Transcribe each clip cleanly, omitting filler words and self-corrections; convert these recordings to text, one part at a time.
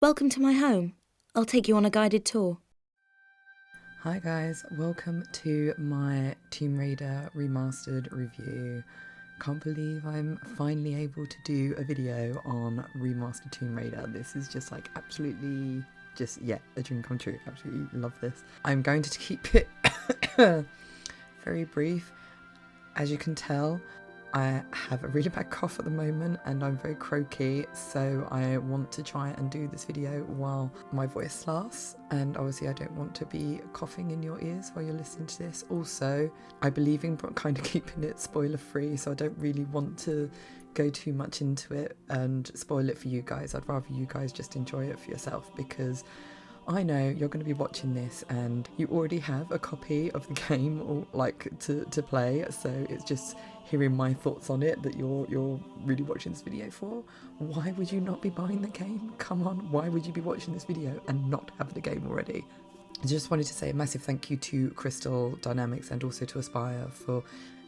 Welcome to my home. I'll take you on a guided tour. Hi guys, welcome to my Tomb Raider Remastered review. Can't believe I'm finally able to do a video on Remastered Tomb Raider. This is just like absolutely a dream come true. Absolutely love this. I'm going to keep it very brief. As you can tell, I have a really bad cough at the moment and I'm very croaky, so I want to try and do this video while my voice lasts, and obviously I don't want to be coughing in your ears while you're listening to this. Also, I believe in kind of keeping it spoiler free, so I don't really want to go too much into it and spoil it for you guys. I'd rather you guys just enjoy it for yourself, because I know you're going to be watching this and you already have a copy of the game or like to play, so it's just hearing my thoughts on it that you're really watching this video for. Why would you not be buying the game? Come on, why would you be watching this video and not have the game already? I just wanted to say a massive thank you to Crystal Dynamics and also to Aspire for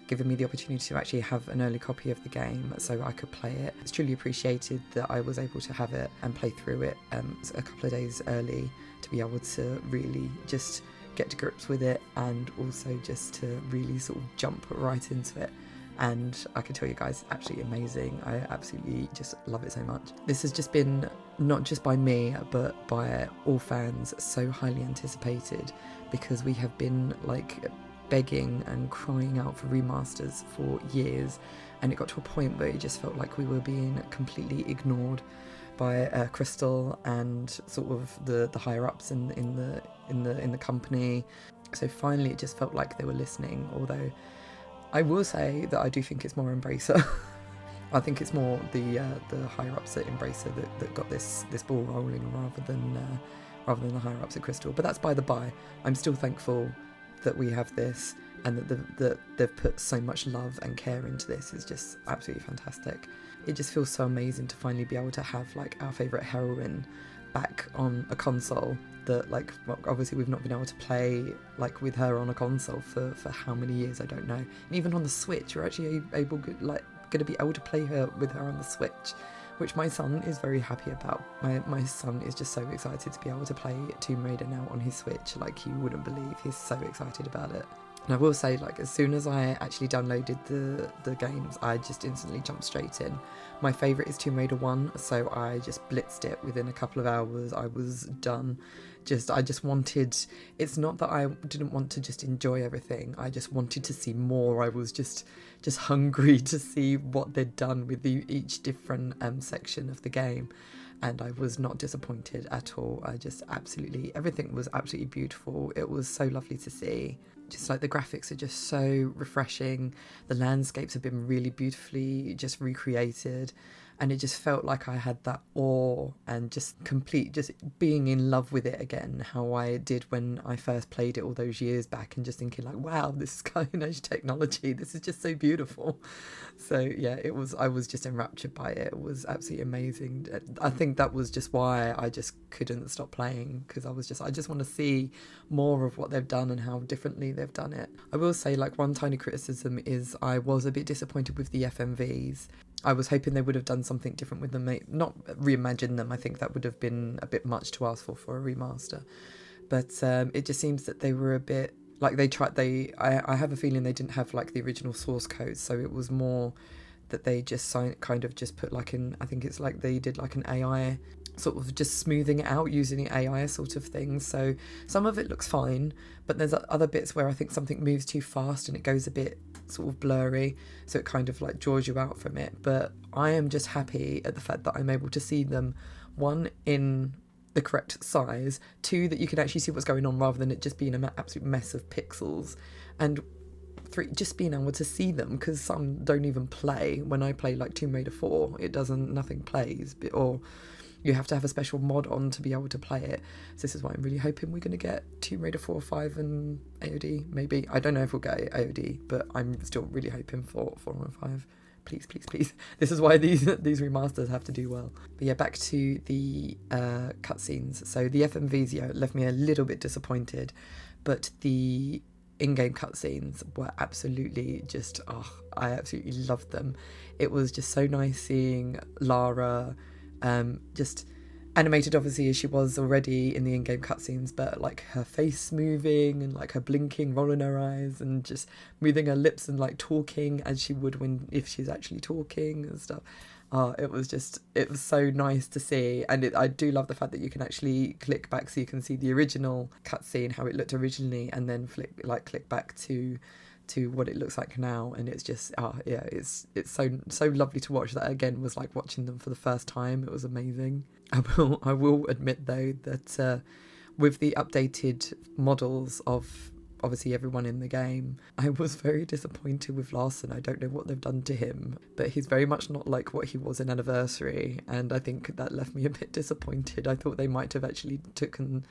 giving me the opportunity to actually have an early copy of the game so I could play it. It's truly appreciated that I was able to have it and play through it a couple of days early, to be able to really just get to grips with it and also just to really sort of jump right into it. And I can tell you guys, absolutely amazing. I absolutely just love it so much. This has just been, not just by me, but by all fans, so highly anticipated, because we have been like begging and crying out for remasters for years, and it got to a point where it just felt like we were being completely ignored by Crystal and sort of the higher ups in the company. So finally it just felt like they were listening, although I will say that I do think it's more Embracer. I think it's more the higher ups at Embracer that got this ball rolling rather than the higher ups at Crystal. But that's by the by. I'm still thankful that we have this, and that they've put so much love and care into this. Is just absolutely fantastic. It just feels so amazing to finally be able to have like our favourite heroine back on a console that, like, well, obviously we've not been able to play like with her on a console for how many years, I don't know. And even on the Switch, we're actually going to be able to play her with her on the Switch, which my son is very happy about. My son is just so excited to be able to play Tomb Raider now on his Switch, like you wouldn't believe. He's so excited about it. And I will say, like, as soon as I actually downloaded the games, I just instantly jumped straight in. My favourite is Tomb Raider 1, so I just blitzed it within a couple of hours. I was done. I just wanted, it's not that I didn't want to just enjoy everything, I just wanted to see more. I was just hungry to see what they'd done with each different section of the game, and I was not disappointed at all. Everything was absolutely beautiful. It was so lovely to see. Just like the graphics are just so refreshing, the landscapes have been really beautifully just recreated, and it just felt like I had that awe and just being in love with it again, how I did when I first played it all those years back, and just thinking like, wow, this is cutting edge technology, this is just so beautiful. So yeah, I was just enraptured by it. It was absolutely amazing. I think that was just why I just couldn't stop playing, because I just want to see more of what they've done and how differently they've done it. I will say, like, one tiny criticism is I was a bit disappointed with the FMVs. I was hoping they would have done something different with them, not reimagine them. I think that would have been a bit much to ask for a remaster. But it just seems that they were a bit like I have a feeling they didn't have like the original source code, so it was more that they just kind of just put like I think it's like they did like an AI sort of just smoothing it out using the AI sort of thing. So some of it looks fine, but there's other bits where I think something moves too fast and it goes a bit sort of blurry, so it kind of like draws you out from it. But I am just happy at the fact that I'm able to see them, one, in the correct size, two, that you can actually see what's going on rather than it just being an absolute mess of pixels, and three, just being able to see them, because some don't even play. When I play like Tomb Raider 4, nothing plays, or you have to have a special mod on to be able to play it. So this is why I'm really hoping we're going to get Tomb Raider 4, 5 and AOD, maybe. I don't know if we'll get AOD, but I'm still really hoping for 4 and 5. Please, please, please. This is why these remasters have to do well. But yeah, back to the cutscenes. So the FMVs, yeah, left me a little bit disappointed, but the in-game cutscenes were absolutely just, I absolutely loved them. It was just so nice seeing Lara, just animated obviously as she was already in the in-game cutscenes, but like her face moving and like her blinking, rolling her eyes and just moving her lips and like talking as she would if she's actually talking and stuff. It was so nice to see. And I do love the fact that you can actually click back so you can see the original cutscene, how it looked originally, and then click back to what it looks like now. And it's just it's so lovely to watch. That again was like watching them for the first time. It was amazing. I will admit though that with the updated models of obviously everyone in the game, I was very disappointed with Larson. I don't know what they've done to him, but he's very much not like what he was in Anniversary, and I think that left me a bit disappointed. I thought they might have actually taken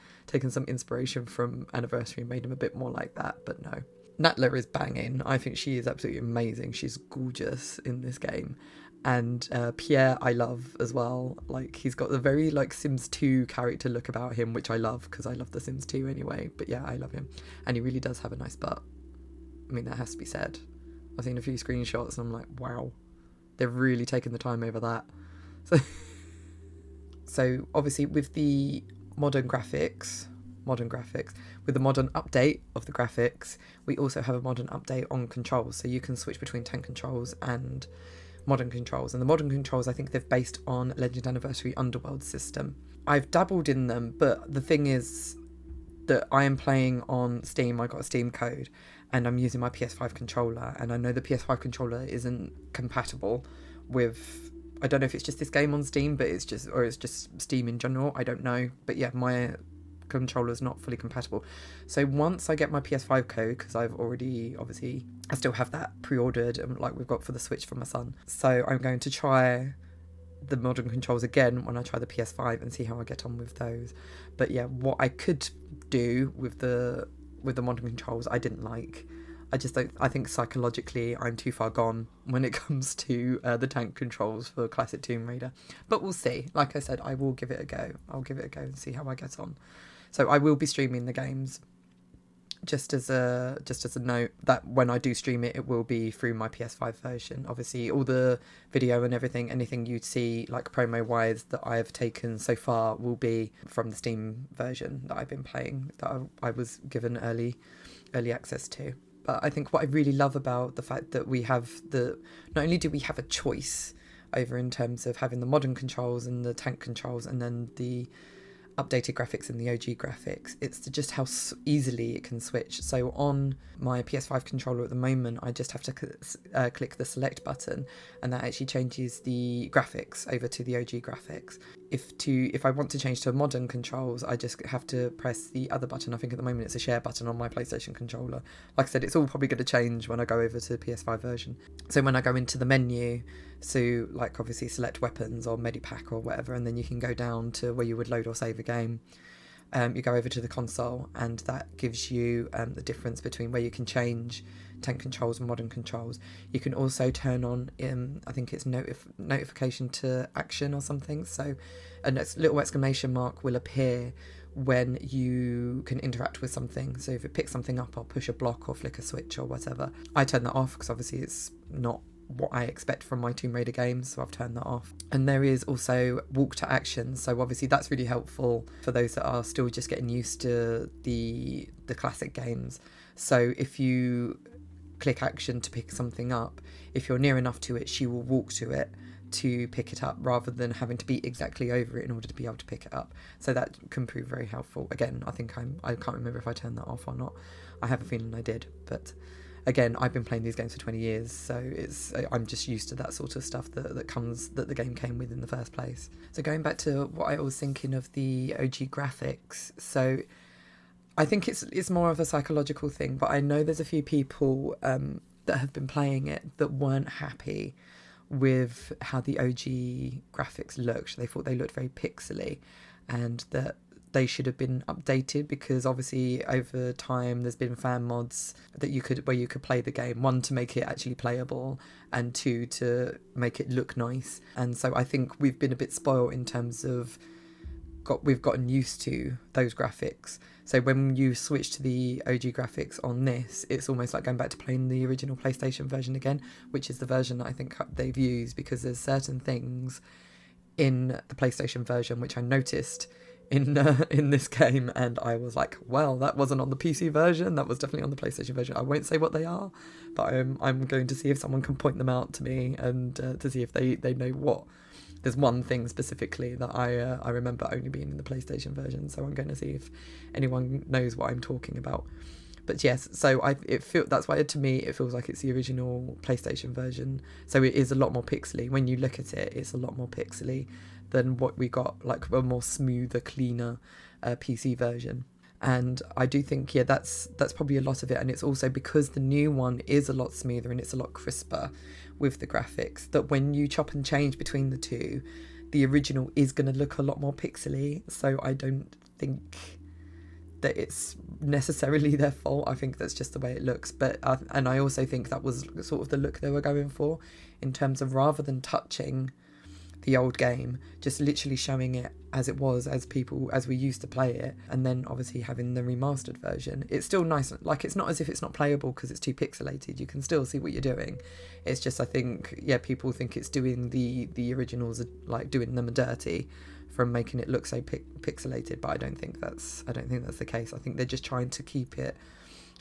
some inspiration from Anniversary and made him a bit more like that, but no. Natla is banging. I think she is absolutely amazing. She's gorgeous in this game. And Pierre I love as well. Like, he's got the very like Sims 2 character look about him, which I love because I love the Sims 2 anyway. But yeah, I love him. And he really does have a nice butt. I mean, that has to be said. I've seen a few screenshots and I'm like, wow, they've really taken the time over that. So obviously with the modern graphics, with the modern update of the graphics, we also have a modern update on controls. So you can switch between tank controls and modern controls. And the modern controls, I think they've based on Legend Anniversary Underworld system. I've dabbled in them, but the thing is that I am playing on Steam. I got a Steam code and I'm using my PS5 controller, and I know the PS5 controller isn't compatible with, I don't know if it's just this game on Steam, but it's just Steam in general, I don't know. But yeah, my controller is not fully compatible. So once I get my PS5 code, because I've already, obviously, I still have that pre-ordered, and like we've got for the Switch for my son. So I'm going to try the modern controls again when I try the PS5 and see how I get on with those. But yeah, what I could do with the modern controls, I didn't like. I think psychologically I'm too far gone when it comes to the tank controls for classic Tomb Raider. But we'll see. Like I said, I will give it a go. I'll give it a go and see how I get on. So I will be streaming the games. Just as a note, that when I do stream it, it will be through my PS5 version. Obviously, all the video and everything, anything you see, like promo-wise, that I've taken so far will be from the Steam version that I've been playing, that I was given early access to. But I think what I really love about the fact that we have not only do we have a choice over in terms of having the modern controls and the tank controls and then the updated graphics and the OG graphics, it's just how easily it can switch. So on my PS5 controller at the moment, I just have to click the select button, and that actually changes the graphics over to the OG graphics. If I want to change to modern controls, I just have to press the other button. I think at the moment it's a share button on my PlayStation controller. Like I said, it's all probably going to change when I go over to the PS5 version. So when I go into the menu, so like obviously select weapons or medipack or whatever, and then you can go down to where you would load or save a game. You go over to the console, and that gives you the difference between where you can change tank controls and modern controls. You can also turn on I think it's notification to action or something, so a little exclamation mark will appear when you can interact with something. So if it picks something up or push a block or flick a switch or whatever, I turn that off because obviously it's not what I expect from my Tomb Raider games, so I've turned that off. And there is also walk to action, so obviously that's really helpful for those that are still just getting used to the classic games. So if you click action to pick something up, if you're near enough to it, she will walk to it to pick it up rather than having to be exactly over it in order to be able to pick it up. So that can prove very helpful. Again, I can't remember if I turned that off or not. I have a feeling I did, but again, I've been playing these games for 20 years, so I'm just used to that sort of stuff that the game came with in the first place. So going back to what I was thinking of the OG graphics, so I think it's more of a psychological thing, but I know there's a few people that have been playing it that weren't happy with how the OG graphics looked. They thought they looked very pixely, and that they should have been updated, because obviously over time there's been fan mods where you could play the game, one to make it actually playable and two to make it look nice. And so I think we've been a bit spoiled in terms of we've gotten used to those graphics. So when you switch to the OG graphics on this, it's almost like going back to playing the original PlayStation version again, which is the version that I think they've used, because there's certain things in the PlayStation version, which I noticed in this game, and I was like, well, that wasn't on the PC version, that was definitely on the PlayStation version. I won't say what they are, but I'm going to see if someone can point them out to me, and to see if they know what. There's one thing specifically that I remember only being in the PlayStation version, so I'm going to see if anyone knows what I'm talking about. But yes, so that's why to me it feels like it's the original PlayStation version. So it is a lot more pixely. When you look at it, it's a lot more pixely than what we got, like a more smoother, cleaner PC version. And I do think, yeah, that's probably a lot of it. And it's also because the new one is a lot smoother and it's a lot crisper with the graphics, that when you chop and change between the two, the original is going to look a lot more pixely. So I don't think that it's necessarily their fault. I think that's just the way it looks. But and I also think that was sort of the look they were going for, in terms of rather than touching the old game, just literally showing it as it was, as we used to play it, and then obviously having the remastered version. It's still nice, like it's not as if it's not playable because it's too pixelated. You can still see what you're doing. It's just, I think, yeah, people think it's doing the originals, like doing them dirty from making it look so pixelated, but I don't think that's the case. I think they're just trying to keep it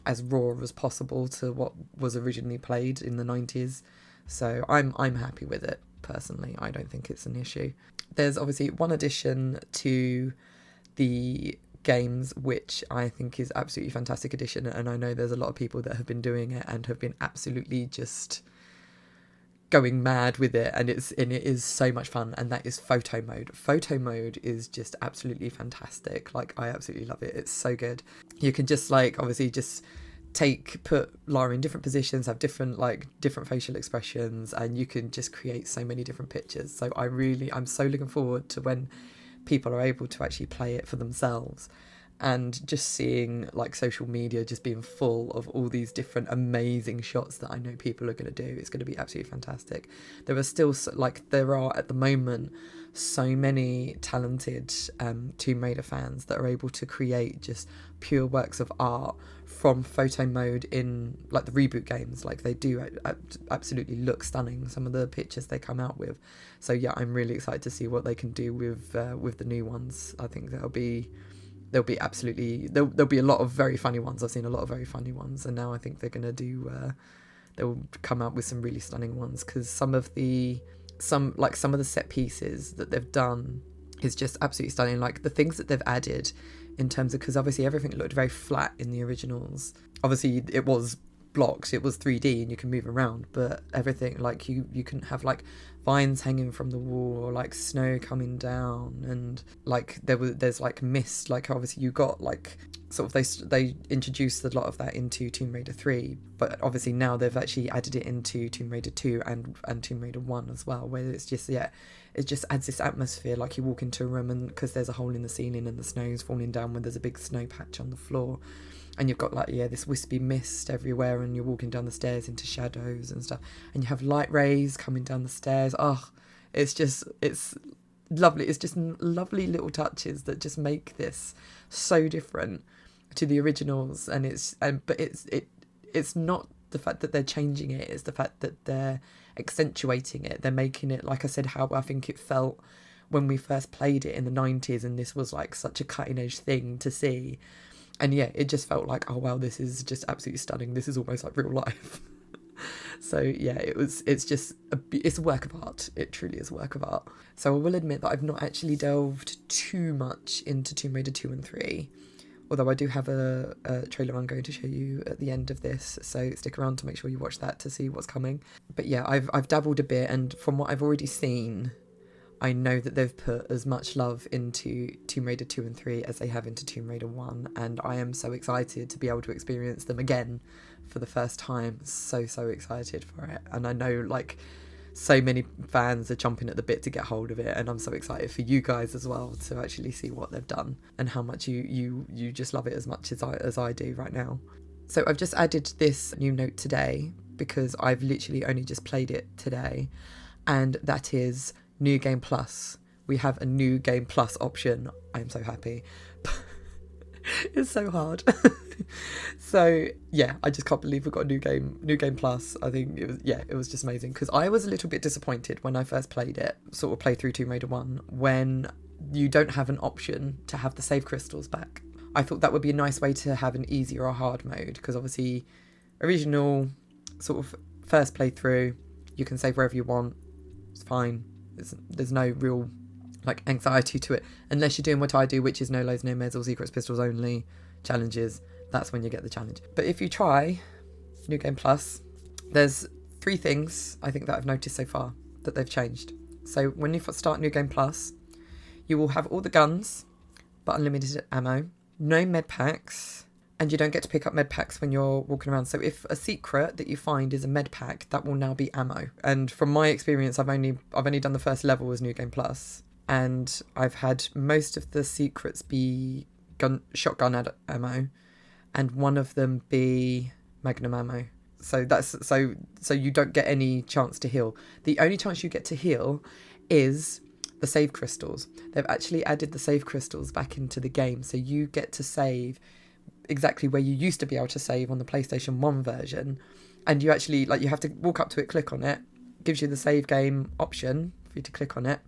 as raw as possible to what was originally played in the 90s. So I'm happy with it. Personally, I don't think it's an issue. There's obviously one addition to the games which I think is absolutely fantastic addition, and I know there's a lot of people that have been doing it and have been absolutely just going mad with it, and it is so much fun, and that is photo mode. Photo mode is just absolutely fantastic. Like, I absolutely love it. It's so good. You can just, like, obviously just put Lara in different positions, have different facial expressions, and you can just create so many different pictures. So I'm so looking forward to when people are able to actually play it for themselves, and just seeing like social media just being full of all these different amazing shots that I know people are going to do. It's going to be absolutely fantastic. There are at the moment so many talented Tomb Raider fans that are able to create just pure works of art from photo mode in like the reboot games. Like, they do absolutely look stunning, some of the pictures they come out with. So yeah, I'm really excited to see what they can do with the new ones. I think there'll be a lot of very funny ones. I've seen a lot of very funny ones, and now I think they're gonna they'll come out with some really stunning ones, because some of the set pieces that they've done is just absolutely stunning. Like the things that they've added in terms of, because obviously everything looked very flat in the originals. Obviously it was blocks, it was 3D and you can move around, but everything, like you can have like vines hanging from the wall, or like snow coming down, and like there's like mist. Like obviously you got like sort of they introduced a lot of that into Tomb Raider 3, but obviously now they've actually added it into Tomb Raider 2 and Tomb Raider 1 as well, where it's just, yeah, it just adds this atmosphere. Like you walk into a room, and because there's a hole in the ceiling and the snow's falling down when there's a big snow patch on the floor, and you've got like, yeah, this wispy mist everywhere, and you're walking down the stairs into shadows and stuff, and you have light rays coming down the stairs. It's lovely. It's just lovely little touches that just make this so different to the originals. And it's not the fact that they're changing it, it's the fact that they're accentuating it. They're making it, like I said, how I think it felt when we first played it in the 90s, and this was like such a cutting edge thing to see. And yeah, it just felt like, oh wow, this is just absolutely stunning. This is almost like real life. So yeah, it's a work of art. It truly is a work of art. So I will admit that I've not actually delved too much into Tomb Raider 2 and 3, although I do have a trailer I'm going to show you at the end of this, so stick around to make sure you watch that to see what's coming. But yeah, I've dabbled a bit, and from what I've already seen, I know that they've put as much love into Tomb Raider 2 and 3 as they have into Tomb Raider 1, and I am so excited to be able to experience them again for the first time. So excited for it. And I know like so many fans are chomping at the bit to get hold of it, and I'm so excited for you guys as well to actually see what they've done and how much you just love it as much as I do right now. So I've just added this new note today because I've literally only just played it today, and that is New Game Plus. We have a New Game Plus option. I'm so happy. It's so hard. So yeah, I just can't believe we got a new game plus. I think it was just amazing, because I was a little bit disappointed when I first played it, sort of play through Tomb Raider 1, when you don't have an option to have the save crystals back. I thought that would be a nice way to have an easy or a hard mode, because obviously original sort of first playthrough, you can save wherever you want. It's fine. There's no real like anxiety to it, unless you're doing what I do, which is no lows, no meds, or secrets pistols only challenges. That's when you get the challenge. But if you try New Game Plus, there's 3 things I think that I've noticed so far that they've changed. So when you start New Game Plus, you will have all the guns, but unlimited ammo, no med packs, and you don't get to pick up med packs when you're walking around. So if a secret that you find is a med pack, that will now be ammo. And from my experience, I've only done the first level as New Game Plus, and I've had most of the secrets be shotgun ammo, and one of them be magnum ammo. So so you don't get any chance to heal. The only chance you get to heal is the save crystals. They've actually added the save crystals back into the game, so you get to save exactly where you used to be able to save on the PlayStation 1 version, and you actually, like, you have to walk up to it, click on it, gives you the save game option for you to click on it.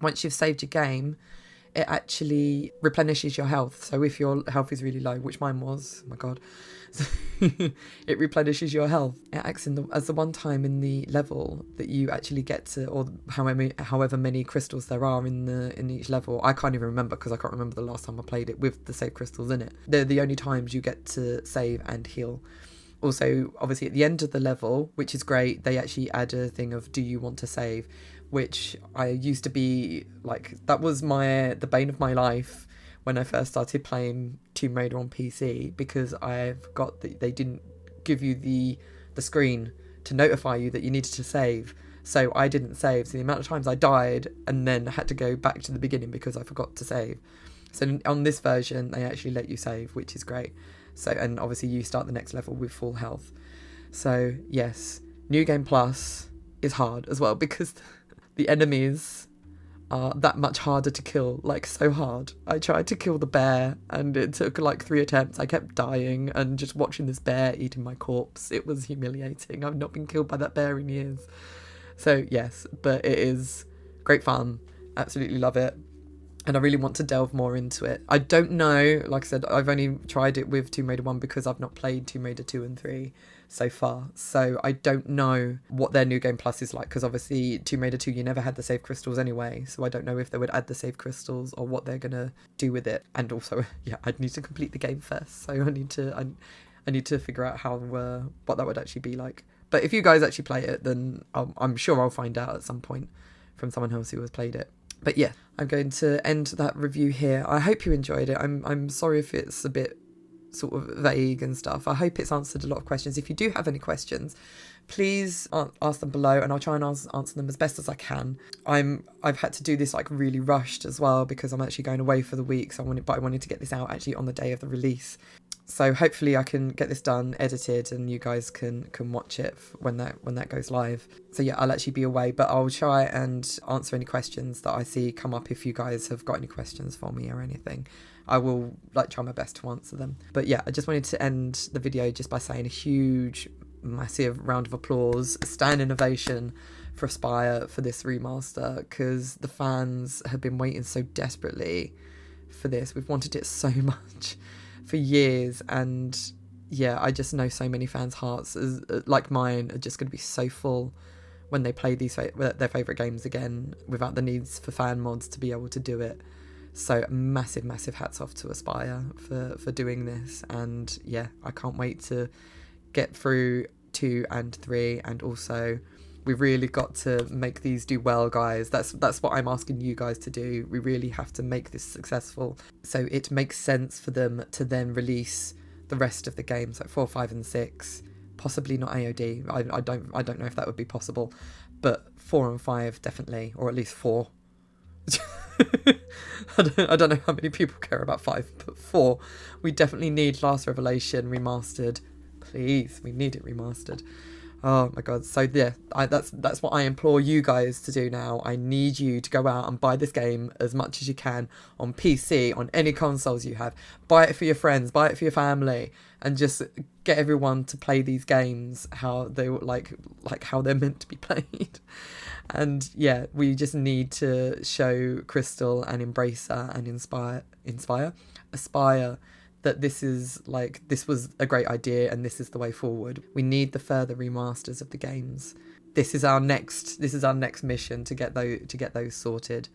Once you've saved your game, it actually replenishes your health. So if your health is really low, which mine was, oh my god, so it replenishes your health. It acts as the one time in the level that you actually get to, or however many crystals there are in each level. I can't even remember, because I can't remember the last time I played it with the save crystals in it. They're the only times you get to save and heal. Also, obviously at the end of the level, which is great, they actually add a thing of, do you want to save? Which I used to be like, that was the bane of my life when I first started playing Tomb Raider on PC, because I've got they didn't give you the screen to notify you that you needed to save. So I didn't save. So the amount of times I died and then had to go back to the beginning because I forgot to save. So on this version, they actually let you save, which is great. So, and obviously you start the next level with full health. So yes, New Game Plus is hard as well, because the enemies are that much harder to kill, like so hard. I tried to kill the bear and it took like 3 attempts. I kept dying and just watching this bear eating my corpse. It was humiliating. I've not been killed by that bear in years. So yes, but it is great fun. Absolutely love it. And I really want to delve more into it. I don't know, like I said, I've only tried it with Tomb Raider 1 because I've not played Tomb Raider 2 and 3 so far. So I don't know what their New Game Plus is like, because obviously Tomb Raider 2, you never had the save crystals anyway. So I don't know if they would add the save crystals or what they're going to do with it. And also, yeah, I'd need to complete the game first. So I need to figure out how what that would actually be like. But if you guys actually play it, then I'm sure I'll find out at some point from someone else who has played it. But yeah, I'm going to end that review here. I hope you enjoyed it. I'm sorry if it's a bit sort of vague and stuff. I hope it's answered a lot of questions. If you do have any questions, please ask them below, and I'll try and answer them as best as I can. I've had to do this like really rushed as well, because I'm actually going away for the week, so I wanted to get this out actually on the day of the release. So hopefully I can get this done, edited, and you guys can watch it when that goes live. So yeah, I'll actually be away, but I'll try and answer any questions that I see come up. If you guys have got any questions for me or anything, I will try my best to answer them. But yeah, I just wanted to end the video just by saying a huge, massive round of applause, a standing ovation for Aspyr for this remaster, because the fans have been waiting so desperately for this. We've wanted it so much for years, and yeah, I just know so many fans' hearts, like mine, are just going to be so full when they play their favourite games again without the needs for fan mods to be able to do it. So massive hats off to Aspyr for doing this, and yeah, I can't wait to get through 2 and 3, and also we've really got to make these do well, guys. That's what I'm asking you guys to do. We really have to make this successful, so it makes sense for them to then release the rest of the games, like 4, 5 and 6, possibly not AOD. I don't know if that would be possible, but 4 and 5 definitely, or at least 4. I don't know how many people care about 5, but 4. We definitely need Last Revelation remastered. Please, we need it remastered. Oh my god. So yeah, that's what I implore you guys to do now. I need you to go out and buy this game as much as you can on PC, on any consoles you have. Buy it for your friends, buy it for your family, and just get everyone to play these games how they like how they're meant to be played. And yeah, we just need to show Crystal and Embracer and aspire that this was a great idea and this is the way forward. We need the further remasters of the games. This is our next mission to get those sorted.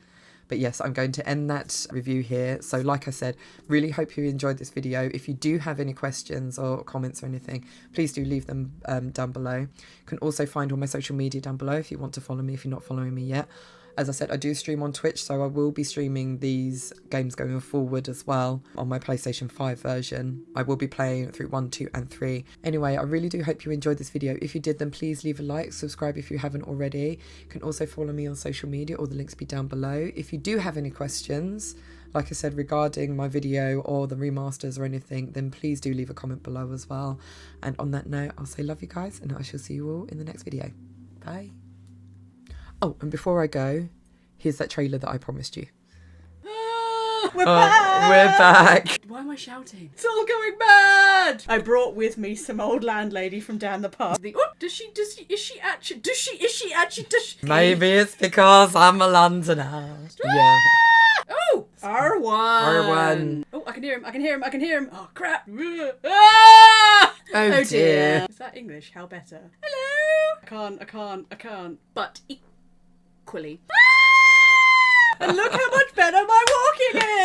But yes, I'm going to end that review here. So like I said, really hope you enjoyed this video. If you do have any questions or comments or anything, please do leave them down below. You can also find all my social media down below if you want to follow me, if you're not following me yet. As I said, I do stream on Twitch, so I will be streaming these games going forward as well on my PlayStation 5 version. I will be playing through 1, 2 and 3. Anyway, I really do hope you enjoyed this video. If you did, then please leave a like, subscribe if you haven't already. You can also follow me on social media, all the links be down below. If you do have any questions, like I said, regarding my video or the remasters or anything, then please do leave a comment below as well. And on that note, I'll say love you guys, and I shall see you all in the next video. Bye. Oh, and before I go, here's that trailer that I promised you. We're back! We're back! Why am I shouting? It's all going mad! I brought with me some old landlady from down the pub. Is she actually? Maybe it's because I'm a Londoner. Yeah. Oh! R1! R1. Oh, I can hear him. Oh, crap. Ah! Oh dear. Is that English? How better? Hello? I can't. But equally. And look how much better my walking is!